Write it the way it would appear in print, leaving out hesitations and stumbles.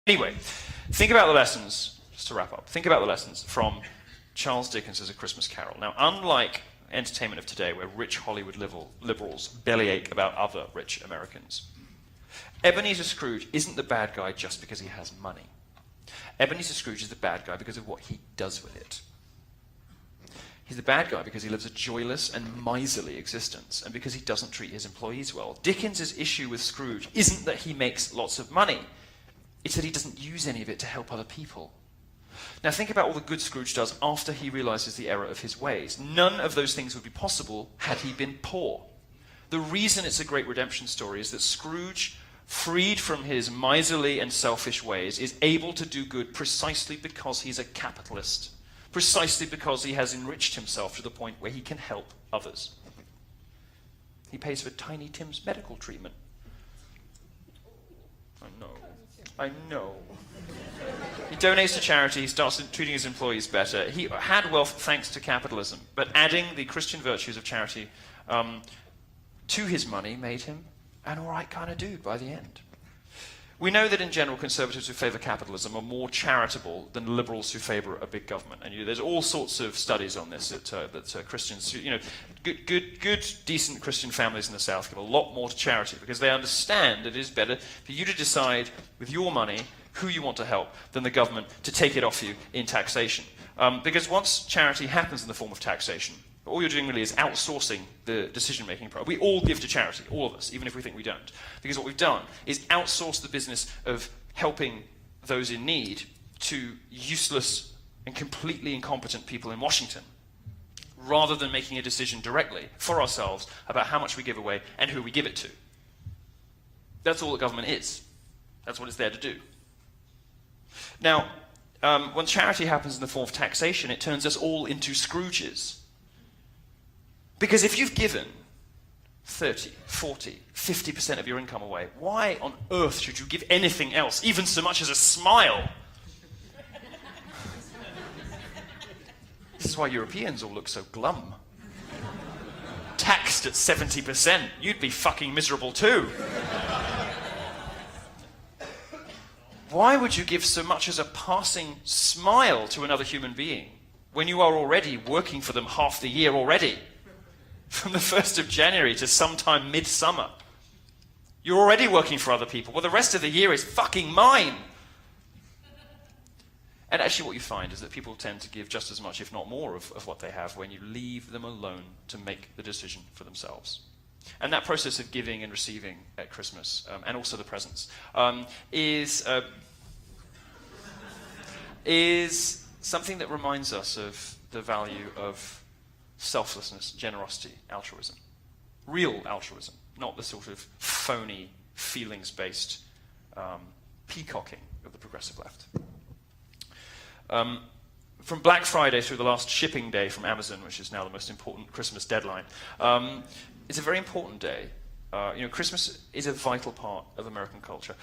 Anyway, think about the lessons, just to wrap up, think about the lessons from Charles Dickens' A Christmas Carol. Now, unlike entertainment of today, where rich Hollywood liberals bellyache about other rich Americans, Ebenezer Scrooge isn't the bad guy just because he has money. Ebenezer Scrooge is the bad guy because of what he does with it. He's the bad guy because he lives a joyless and miserly existence, and because he doesn't treat his employees well. Dickens' issue with Scrooge isn't that he makes lots of money, it's that he doesn't use any of it to help other people. Now think about all the good Scrooge does after he realizes the error of his ways. None of those things would be possible had he been poor. The reason it's a great redemption story is that Scrooge, freed from his miserly and selfish ways, is able to do good precisely because he's a capitalist, precisely because he has enriched himself to the point where he can help others. He pays for Tiny Tim's medical treatment. I know. He donates to charity, he starts treating his employees better. He had wealth thanks to capitalism, but adding the Christian virtues of charity to his money made him an alright kind of dude by the end. We know that in general conservatives who favour capitalism are more charitable than liberals who favour a big government. And there's all sorts of studies on this that Christians, good, decent Christian families in the South give a lot more to charity because they understand that it is better for you to decide with your money who you want to help than the government to take it off you in taxation. Because once charity happens in the form of taxation, all you're doing really is outsourcing the decision-making process. We all give to charity, all of us, even if we think we don't. Because what we've done is outsource the business of helping those in need to useless and completely incompetent people in Washington, rather than making a decision directly for ourselves about how much we give away and who we give it to. That's all that government is. That's what it's there to do. Now, when charity happens in the form of taxation, it turns us all into Scrooges. Because if you've given 30, 40, 50% of your income away, why on earth should you give anything else, even so much as a smile? This is why Europeans all look so glum. Taxed at 70%, you'd be fucking miserable too. Why would you give so much as a passing smile to another human being when you are already working for them half the year already? From the 1st of January to sometime midsummer. You're already working for other people. Well, the rest of the year is fucking mine. And actually what you find is that people tend to give just as much, if not more, of what they have when you leave them alone to make the decision for themselves. And that process of giving and receiving at Christmas, and also the presents, is something that reminds us of the value of selflessness, generosity, altruism. Real altruism, not the sort of phony, feelings-based peacocking of the progressive left. From Black Friday through the last shipping day from Amazon, which is now the most important Christmas deadline, it's a very important day. Christmas is a vital part of American culture.